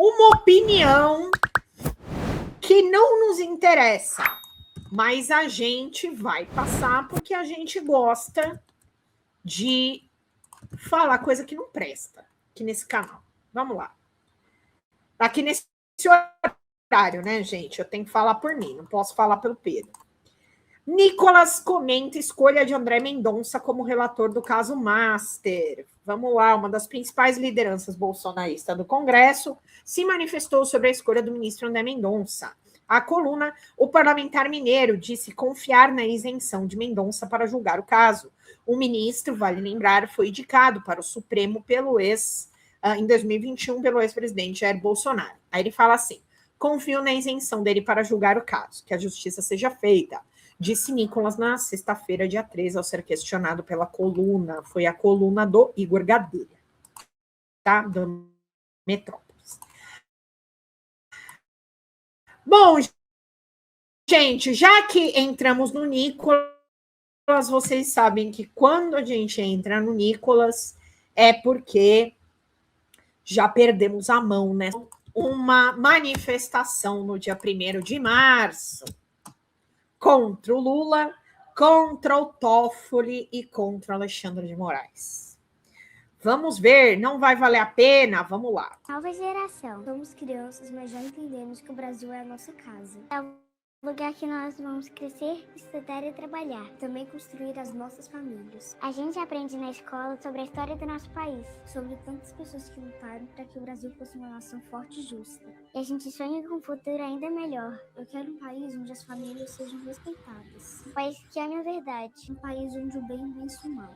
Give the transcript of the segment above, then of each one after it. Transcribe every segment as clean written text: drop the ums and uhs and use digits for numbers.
uma opinião que não nos interessa, mas a gente vai passar porque a gente gosta de falar coisa que não presta aqui nesse canal. Vamos lá. Aqui nesse horário, né, gente? Eu tenho que falar por mim, não posso falar pelo Pedro. Nicolas comenta escolha de André Mendonça como relator do caso Master. Vamos lá, uma das principais lideranças bolsonaristas do Congresso se manifestou sobre a escolha do ministro André Mendonça. A coluna, o parlamentar mineiro disse confiar na isenção de Mendonça para julgar o caso. O ministro, vale lembrar, foi indicado para o Supremo em 2021 pelo ex-presidente Jair Bolsonaro. Aí ele fala assim, confio na isenção dele para julgar o caso, que a justiça seja feita. Disse Nicolas na sexta-feira, dia 13, ao ser questionado pela coluna. Foi a coluna do Igor Gadelha, tá? Do Metrópolis. Bom, gente, já que entramos no Nicolas, vocês sabem que quando a gente entra no Nicolas é porque já perdemos a mão, né? Uma manifestação no dia 1º de março, contra o Lula, contra o Toffoli e contra o Alexandre de Moraes. Vamos ver, não vai valer a pena? Vamos lá. Nova geração. Somos crianças, mas já entendemos que o Brasil é a nossa casa. É o lugar que nós vamos crescer, estudar e trabalhar. Também construir as nossas famílias. A gente aprende na escola sobre a história do nosso país. Sobre tantas pessoas que lutaram para que o Brasil fosse uma nação forte e justa. E a gente sonha com um futuro ainda melhor. Eu quero um país onde as famílias sejam respeitadas. Um país que ame a verdade. Um país onde o bem vence o mal.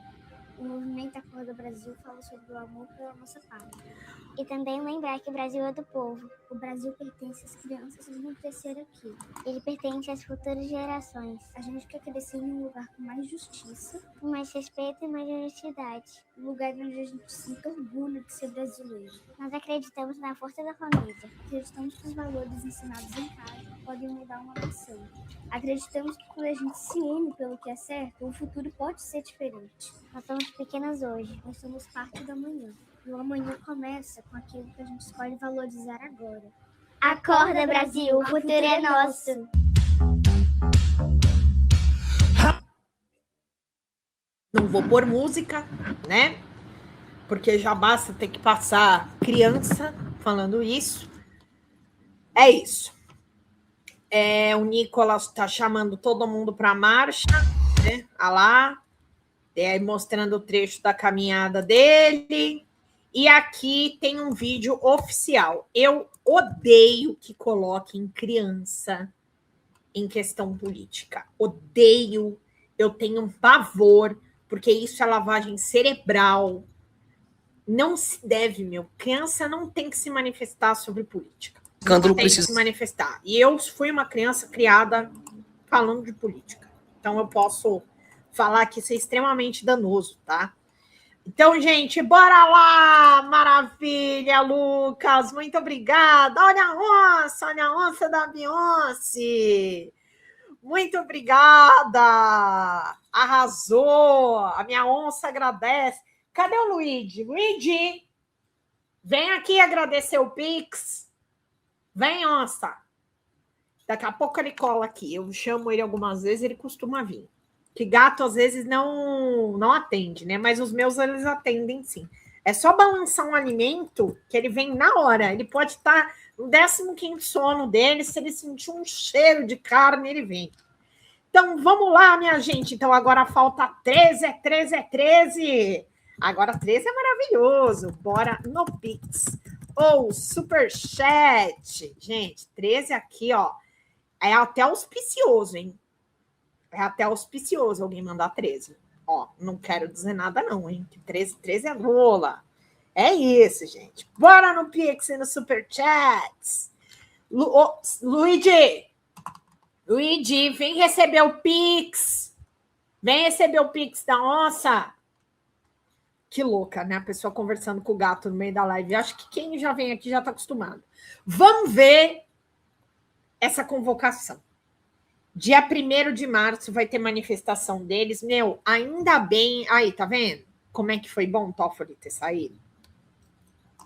O movimento Acorda Brasil fala sobre o amor pela nossa pátria. E também lembrar que o Brasil é do povo. O Brasil pertence às crianças que vão crescer aqui. Ele pertence às futuras gerações. A gente quer crescer em um lugar com mais justiça, com mais respeito e mais honestidade. Um lugar onde a gente sinta orgulho de ser brasileiro. Nós acreditamos na força da família. Acreditamos que os valores ensinados em casa podem mudar uma nação. Acreditamos que quando a gente se une pelo que é certo, o futuro pode ser diferente. Nós somos pequenas hoje, nós somos parte do amanhã. E o amanhã começa com aquilo que a gente escolhe valorizar agora. Acorda, Brasil, o futuro é nosso! Não vou pôr música, né? Porque já basta ter que passar criança falando isso. É isso. O Nicolas está chamando todo mundo para a marcha, né? Olha lá. Mostrando o trecho da caminhada dele. E aqui tem um vídeo oficial. Eu odeio que coloquem criança em questão política. Odeio. Eu tenho um pavor, porque isso é lavagem cerebral. Não se deve, criança não tem que se manifestar sobre política. Não tem que se manifestar. E eu fui uma criança criada falando de política. Então eu posso falar que isso é extremamente danoso, tá? Então, gente, bora lá! Maravilha, Lucas! Muito obrigada! Olha a onça da Beyoncé! Muito obrigada! Arrasou! A minha onça agradece. Cadê o Luigi? Luigi, vem aqui agradecer o Pix. Vem, onça. Daqui a pouco ele cola aqui. Eu chamo ele algumas vezes, ele costuma vir. Que gato, às vezes, não atende, né? Mas os meus, eles atendem, sim. É só balançar um alimento que ele vem na hora. Ele pode estar no 15º sono dele. Se ele sentir um cheiro de carne, ele vem. Então, vamos lá, minha gente. Então, agora falta 13, 13. Agora 13 é maravilhoso. Bora no Pix. Ou Superchat. Gente, 13 aqui, ó. É até auspicioso, hein? É até auspicioso alguém mandar 13. Ó, não quero dizer nada não, hein? 13 é rola. É isso, gente. Bora no Pix e no Superchats. Luigi, vem receber o Pix. Vem receber o Pix da onça. Que louca, né? A pessoa conversando com o gato no meio da live. Acho que quem já vem aqui já está acostumado. Vamos ver essa convocação. Dia 1º de março vai ter manifestação deles. Ainda bem... Aí, tá vendo? Como é que foi bom o Toffoli ter saído?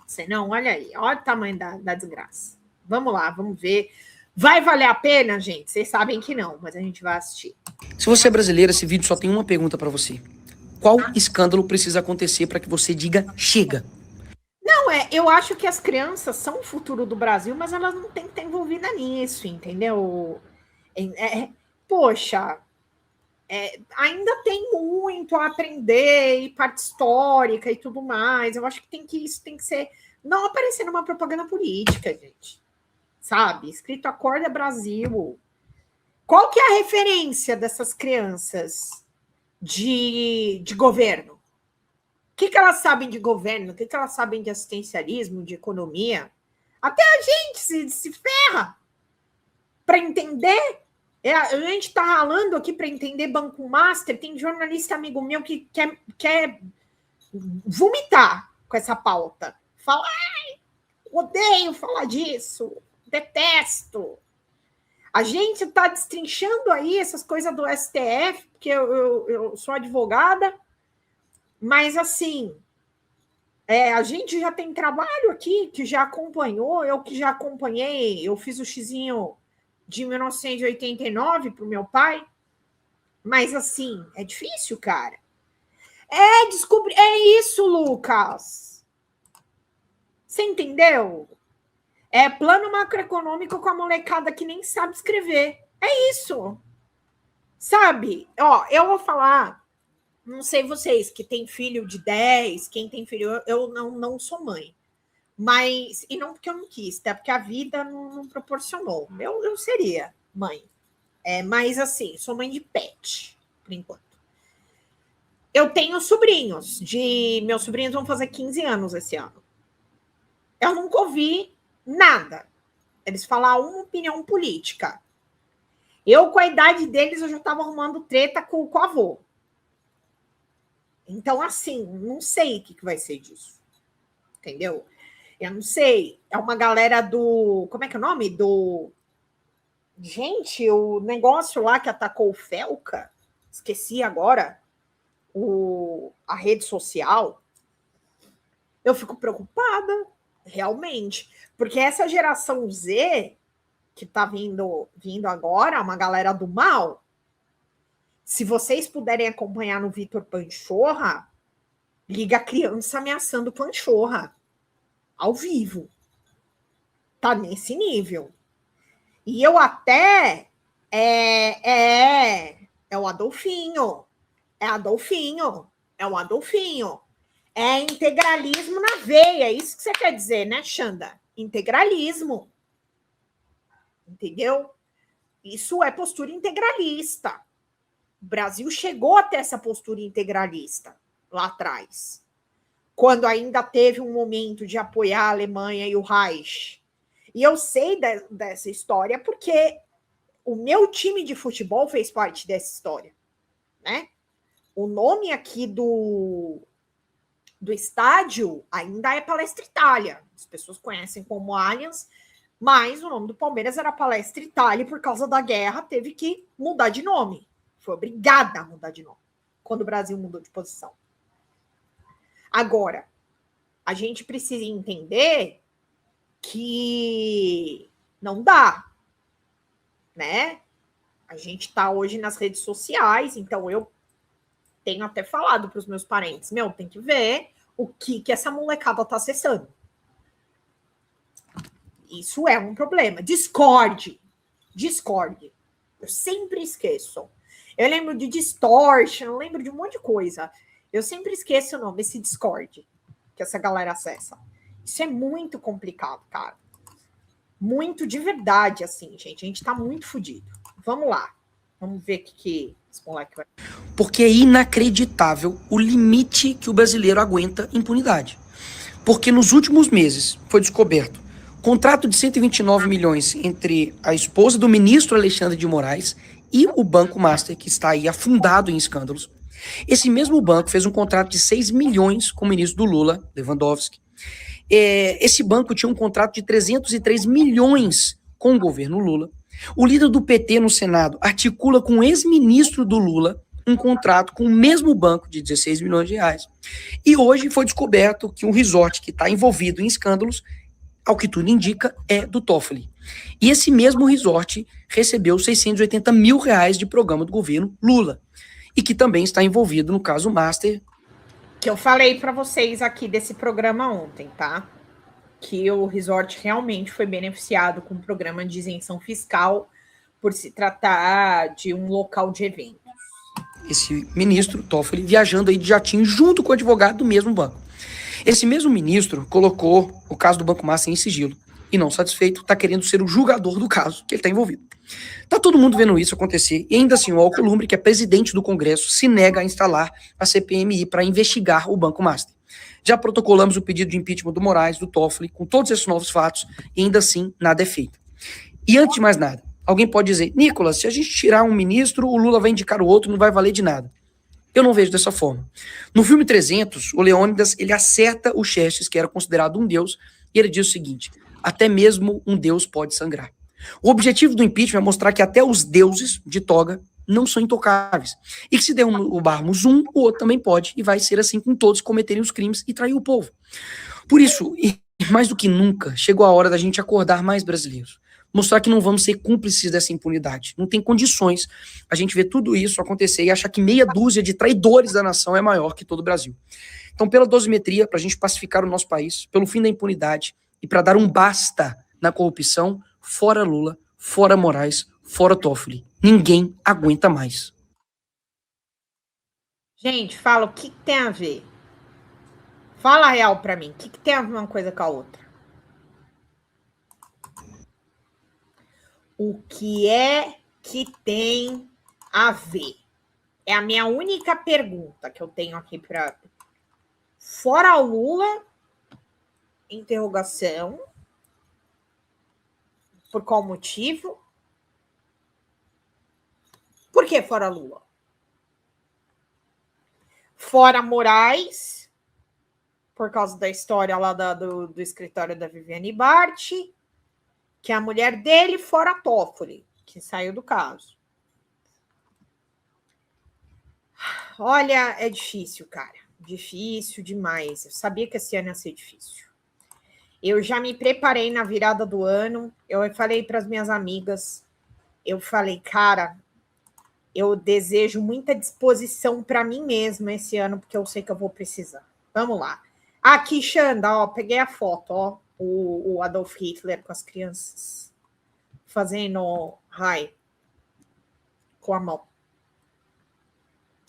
Você não, olha aí, olha o tamanho da desgraça. Vamos lá, vamos ver. Vai valer a pena, gente? Vocês sabem que não, mas a gente vai assistir. Se você é brasileira, esse vídeo só tem uma pergunta pra você. Qual escândalo precisa acontecer pra que você diga chega? Não, eu acho que as crianças são o futuro do Brasil, mas elas não têm que estar envolvidas nisso, entendeu? Poxa, ainda tem muito a aprender, e parte histórica e tudo mais. Eu acho que isso tem que ser... Não aparecer numa propaganda política, gente. Sabe? Escrito Acorda Brasil. Qual que é a referência dessas crianças de governo? O que elas sabem de governo? O que elas sabem de assistencialismo, de economia? Até a gente se ferra para entender. A gente está ralando aqui para entender Banco Master. Tem jornalista amigo meu que quer vomitar com essa pauta. Fala, ai, odeio falar disso, detesto. A gente está destrinchando aí essas coisas do STF, porque eu sou advogada, mas assim, a gente já tem trabalho aqui que já acompanhou, eu que já acompanhei, eu fiz o xizinho de 1989 para o meu pai, mas assim, é difícil, cara. Descobrir. É isso, Lucas. Você entendeu? Plano macroeconômico com a molecada que nem sabe escrever. É isso. Sabe? Ó, eu vou falar, não sei vocês que tem filho de 10, quem tem filho, eu não sou mãe. Mas, e não porque eu não quis, até porque a vida não proporcionou. Eu seria mãe. Mas assim, sou mãe de pet, por enquanto. Eu tenho sobrinhos, meus sobrinhos vão fazer 15 anos esse ano. Eu nunca ouvi nada. Eles falaram uma opinião política. Eu, com a idade deles, eu já estava arrumando treta com o avô. Então, assim, não sei o que vai ser disso. Entendeu? Eu não sei. É uma galera do... Como é que é o nome? Gente, o negócio lá que atacou o Felca. Esqueci agora. A rede social. Eu fico preocupada. Realmente, porque essa geração Z que está vindo agora, uma galera do mal, se vocês puderem acompanhar no Vitor Panchorra, liga a criança ameaçando Panchorra, ao vivo. Tá nesse nível. E eu até... É o Adolfinho. É o Adolfinho. É integralismo na veia, é isso que você quer dizer, né, Xanda? Integralismo. Entendeu? Isso é postura integralista. O Brasil chegou até essa postura integralista lá atrás, quando ainda teve um momento de apoiar a Alemanha e o Reich. E eu sei dessa história porque o meu time de futebol fez parte dessa história, né? O nome aqui do estádio ainda é Palestra Itália. As pessoas conhecem como Allianz, mas o nome do Palmeiras era Palestra Itália e por causa da guerra teve que mudar de nome. Foi obrigada a mudar de nome quando o Brasil mudou de posição. Agora, a gente precisa entender que não dá, né? A gente está hoje nas redes sociais, então eu tenho até falado para os meus parentes, tem que ver o que essa molecada está acessando. Isso é um problema. Discord. Eu sempre esqueço. Eu lembro de Distortion, eu lembro de um monte de coisa. Eu sempre esqueço o nome, esse Discord que essa galera acessa. Isso é muito complicado, cara. Muito de verdade, assim, gente. A gente tá muito fodido. Vamos lá. Vamos ver o que esse moleque vai... Porque é inacreditável o limite que o brasileiro aguenta impunidade. Porque nos últimos meses foi descoberto contrato de 129 milhões entre a esposa do ministro Alexandre de Moraes e o Banco Master, que está aí afundado em escândalos. Esse mesmo banco fez um contrato de 6 milhões com o ministro do Lula, Lewandowski. Esse banco tinha um contrato de 303 milhões com o governo Lula. O líder do PT no Senado articula com o ex-ministro do Lula um contrato com o mesmo banco de 16 milhões de reais. E hoje foi descoberto que um resort que está envolvido em escândalos, ao que tudo indica, é do Toffoli. E esse mesmo resort recebeu 680 mil reais de programa do governo Lula. E que também está envolvido no caso Master. Que eu falei para vocês aqui desse programa ontem, tá? Que o resort realmente foi beneficiado com um programa de isenção fiscal por se tratar de um local de eventos. Esse ministro, Toffoli, viajando aí de jatinho junto com o advogado do mesmo banco. Esse mesmo ministro colocou o caso do Banco Master em sigilo e, não satisfeito, está querendo ser o julgador do caso que ele está envolvido. Tá todo mundo vendo isso acontecer e ainda assim o Alcolumbre, que é presidente do Congresso, se nega a instalar a CPMI para investigar o Banco Master. Já protocolamos o pedido de impeachment do Moraes, do Toffoli, com todos esses novos fatos e ainda assim nada é feito. E antes de mais nada, alguém pode dizer, Nicolas, se a gente tirar um ministro, o Lula vai indicar o outro, não vai valer de nada. Eu não vejo dessa forma. No filme 300, o Leônidas, ele acerta o Xerxes, que era considerado um deus, e ele diz o seguinte, até mesmo um deus pode sangrar. O objetivo do impeachment é mostrar que até os deuses de toga não são intocáveis. E que se derrubarmos um, o outro também pode, e vai ser assim com todos cometerem os crimes e trair o povo. Por isso, e mais do que nunca, chegou a hora da gente acordar mais brasileiros. Mostrar que não vamos ser cúmplices dessa impunidade. Não tem condições a gente ver tudo isso acontecer e achar que meia dúzia de traidores da nação é maior que todo o Brasil. Então, pela dosimetria, para a gente pacificar o nosso país, pelo fim da impunidade e para dar um basta na corrupção, fora Lula, fora Moraes, fora Toffoli. Ninguém aguenta mais. Gente, fala, o que tem a ver? Fala a real para mim, o que tem a ver uma coisa com a outra? O que é que tem a ver? É a minha única pergunta que eu tenho aqui para... Fora Lula, interrogação. Por qual motivo? Por que fora Lula? Fora Moraes, por causa da história lá do escritório da Viviane Bart, que é a mulher dele, fora Toffoli, que saiu do caso. Olha, é difícil, cara. Difícil demais. Eu sabia que esse ano ia ser difícil. Eu já me preparei na virada do ano. Eu falei para as minhas amigas. Eu falei, cara, eu desejo muita disposição para mim mesma esse ano, porque eu sei que eu vou precisar. Vamos lá. Aqui, Xanda, ó, peguei a foto, ó. O Adolf Hitler com as crianças fazendo hi com a mão.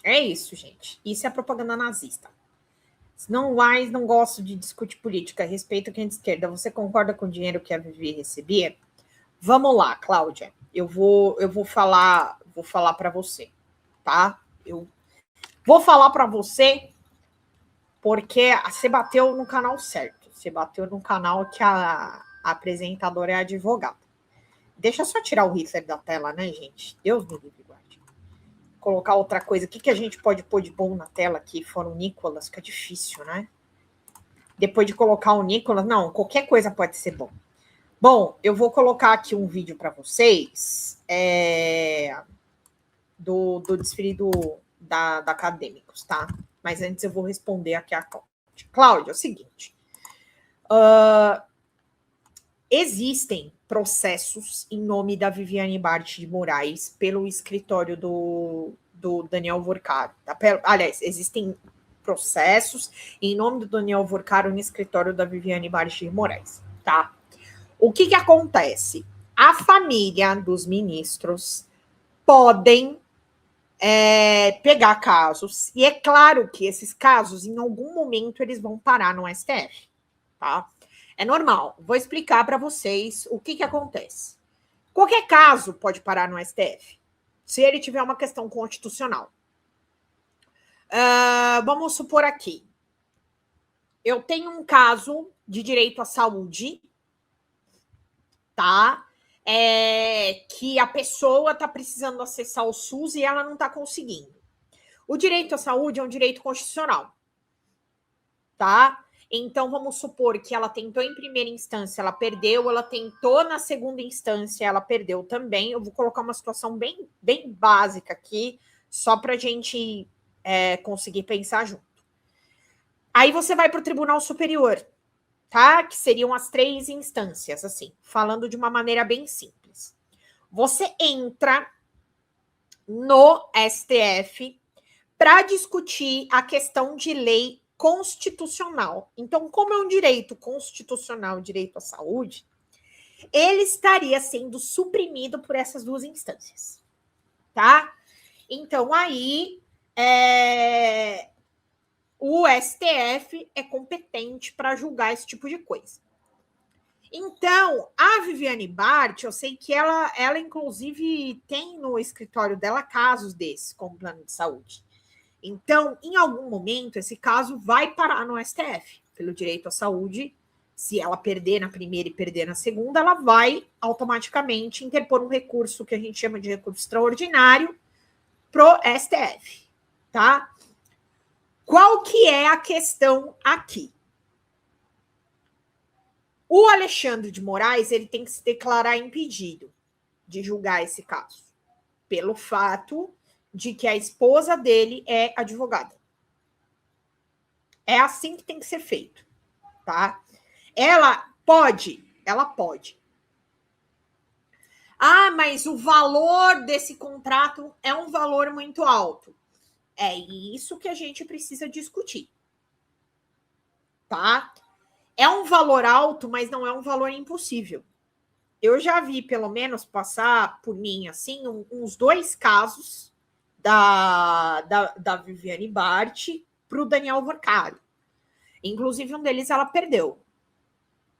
É isso, gente. Isso é propaganda nazista. Não mais não gosto de discutir política. Respeito quem é de esquerda. Você concorda com o dinheiro que a Vivi recebia? Vamos lá, Cláudia. Eu vou falar para você, tá? Eu vou falar para você porque você bateu no canal certo. Você bateu no canal que a apresentadora é advogada. Deixa eu só tirar o Hitler da tela, né, gente? Deus me livre, guarde. Colocar outra coisa. O que a gente pode pôr de bom na tela aqui, fora o Nicolas, que é difícil, né? Depois de colocar o Nicolas, não, qualquer coisa pode ser bom. Bom, eu vou colocar aqui um vídeo para vocês do desfile da Acadêmicos, tá? Mas antes eu vou responder aqui a Cláudia. Cláudia, é o seguinte. Existem processos em nome da Viviane Bart de Moraes pelo escritório do Daniel Vorcaro. Tá? Aliás, existem processos em nome do Daniel Vorcaro no escritório da Viviane Bart de Moraes, tá? O que acontece? A família dos ministros podem pegar casos, e é claro que esses casos, em algum momento, eles vão parar no STF, tá? É normal. Vou explicar para vocês o que acontece. Qualquer caso pode parar no STF, se ele tiver uma questão constitucional. Vamos supor aqui. Eu tenho um caso de direito à saúde, tá? Que a pessoa está precisando acessar o SUS e ela não está conseguindo. O direito à saúde é um direito constitucional, tá? Então, vamos supor que ela tentou em primeira instância, ela perdeu, ela tentou na segunda instância, ela perdeu também. Eu vou colocar uma situação bem básica aqui, Só para a gente conseguir pensar junto. Aí você vai para o Tribunal Superior, tá? Que seriam as 3 instâncias, assim, falando de uma maneira bem simples. Você entra no STF para discutir a questão de lei constitucional. Então, como é um direito constitucional, o direito à saúde, ele estaria sendo suprimido por essas 2 instâncias, tá? Então, aí, o STF é competente para julgar esse tipo de coisa. Então, a Viviane Bart, eu sei que ela inclusive tem no escritório dela casos desses com plano de saúde. Então, em algum momento, esse caso vai parar no STF, pelo direito à saúde. Se ela perder na primeira e perder na segunda, ela vai automaticamente interpor um recurso que a gente chama de recurso extraordinário pro STF, tá? Qual que é a questão aqui? O Alexandre de Moraes, ele tem que se declarar impedido de julgar esse caso, pelo fato de que a esposa dele é advogada. É assim que tem que ser feito, tá? Ela pode. Ah, mas o valor desse contrato é um valor muito alto. É isso que a gente precisa discutir, tá? É um valor alto, mas não é um valor impossível. Eu já vi, pelo menos, passar por mim, assim, uns 2 casos da Viviane Bart para o Daniel Vorcaro. Inclusive, um deles ela perdeu,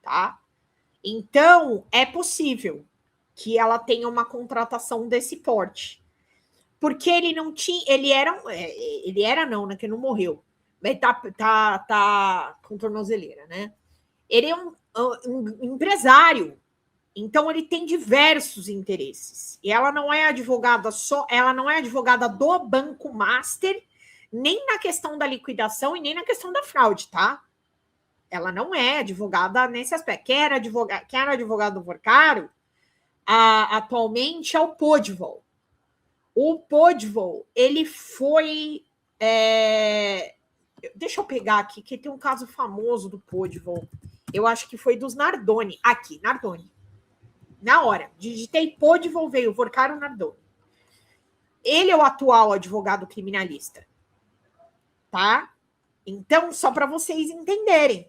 tá? Então, é possível que ela tenha uma contratação desse porte. Porque ele não tinha... Ele era não, né? Que não morreu. Mas tá com tornozeleira, né? Ele é um empresário. Então, ele tem diversos interesses. E ela não é advogada ela não é advogada do Banco Master, nem na questão da liquidação e nem na questão da fraude, tá? Ela não é advogada nesse aspecto. Quem era advogado do Vorcaro, atualmente é o Podval. O Podval, ele foi... Deixa eu pegar aqui, que tem um caso famoso do Podval. Eu acho que foi dos Nardoni. Aqui, Nardoni. Na hora, digitei Podval, veio Vorcaro Nardoni. Ele é o atual advogado criminalista, tá? Então, só para vocês entenderem,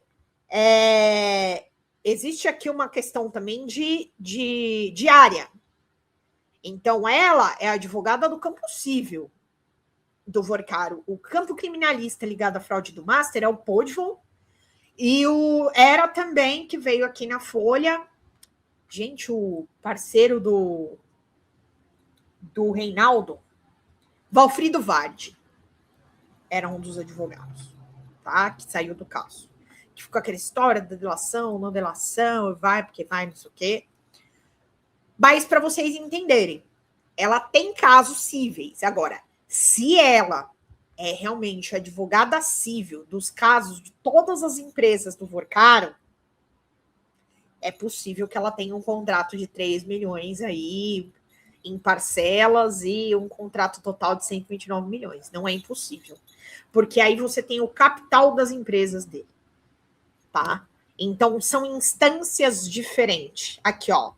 existe aqui uma questão também de área. Então, ela é advogada do campo civil do Vorcaro. O campo criminalista ligado à fraude do Master é o Podval. E era também que veio aqui na Folha. Gente, o parceiro do Reinaldo, Valfrido Vardi, era um dos advogados, tá? Que saiu do caso. Que ficou aquela história da delação, não delação, vai, porque vai, não sei o quê. Mas para vocês entenderem, ela tem casos cíveis. Agora, se ela é realmente advogada civil dos casos de todas as empresas do Vorcaro, é possível que ela tenha um contrato de 3 milhões aí em parcelas e um contrato total de 129 milhões. Não é impossível. Porque aí você tem o capital das empresas dele, tá? Então, são instâncias diferentes. Aqui, ó.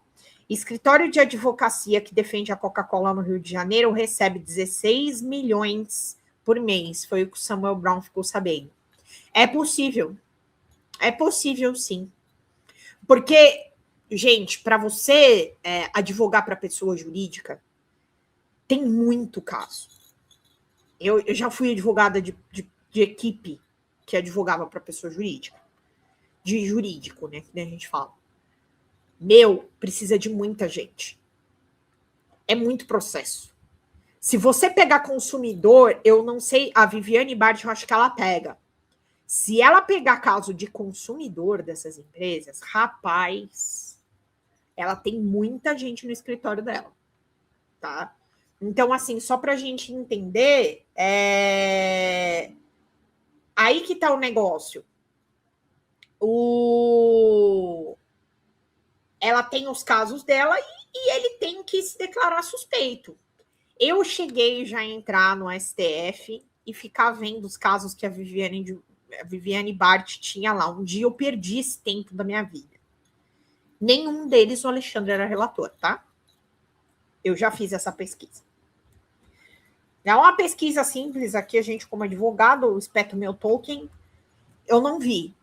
Escritório de advocacia que defende a Coca-Cola no Rio de Janeiro recebe 16 milhões por mês. Foi o que o Samuel Brown ficou sabendo. É possível. É possível, sim. Porque, gente, para você advogar para pessoa jurídica, tem muito caso. Eu já fui advogada de equipe que advogava para pessoa jurídica. De jurídico, né? Que a gente fala. Precisa de muita gente. É muito processo. Se você pegar consumidor, eu não sei, a Viviane Bart, eu acho que ela pega. Se ela pegar caso de consumidor dessas empresas, rapaz, ela tem muita gente no escritório dela, tá? Então, assim, só pra gente entender, aí que tá o negócio. Ela tem os casos dela e ele tem que se declarar suspeito. Eu cheguei já a entrar no STF e ficar vendo os casos que a Viviane Bart tinha lá. Um dia eu perdi esse tempo da minha vida. Nenhum deles o Alexandre era relator, tá? Eu já fiz essa pesquisa. É uma pesquisa simples aqui, a gente como advogado, eu espeto meu token, eu não vi,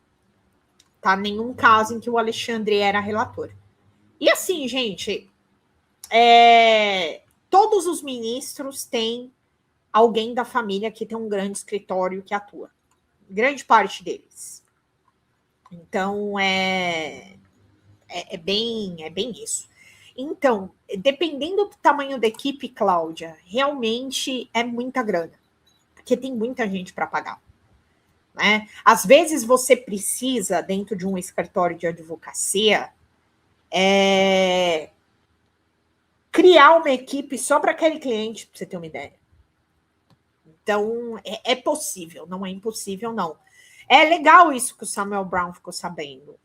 tá? Nenhum caso em que o Alexandre era relator. E assim, gente, todos os ministros têm alguém da família que tem um grande escritório que atua. Grande parte deles. Então, é bem isso. Então, dependendo do tamanho da equipe, Cláudia, realmente é muita grana. Porque tem muita gente para pagar. Né? Às vezes você precisa, dentro de um escritório de advocacia, criar uma equipe só para aquele cliente, para você ter uma ideia. Então, é possível, não é impossível, não. É legal isso que o Samuel Brown ficou sabendo.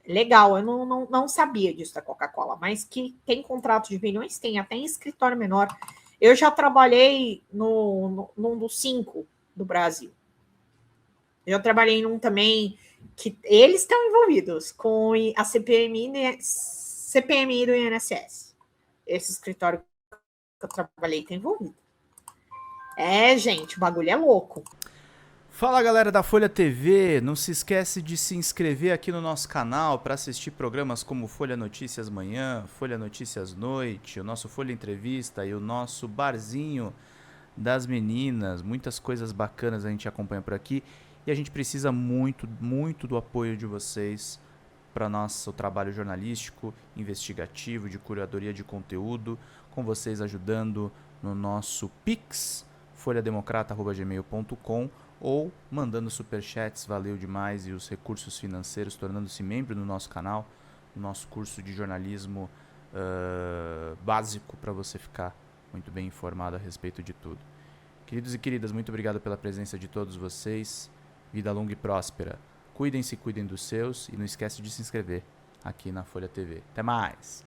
Legal, eu não sabia disso da Coca-Cola, mas que tem contrato de milhões, tem até em escritório menor. Eu já trabalhei num dos 5 do Brasil. Eu trabalhei num também que eles estão envolvidos com a CPMI do INSS. Esse escritório que eu trabalhei está envolvido. Gente, o bagulho é louco. Fala galera da Folha TV, não se esquece de se inscrever aqui no nosso canal para assistir programas como Folha Notícias Manhã, Folha Notícias Noite, o nosso Folha Entrevista e o nosso Barzinho das Meninas. Muitas coisas bacanas a gente acompanha por aqui e a gente precisa muito, muito do apoio de vocês para nosso trabalho jornalístico, investigativo, de curadoria de conteúdo, com vocês ajudando no nosso Pix, folhademocrata@gmail.com, ou mandando superchats, valeu demais, e os recursos financeiros, tornando-se membro do nosso canal, no nosso curso de jornalismo básico, para você ficar muito bem informado a respeito de tudo. Queridos e queridas, muito obrigado pela presença de todos vocês. Vida longa e próspera. Cuidem-se, cuidem dos seus, e não esquece de se inscrever aqui na Folha TV. Até mais!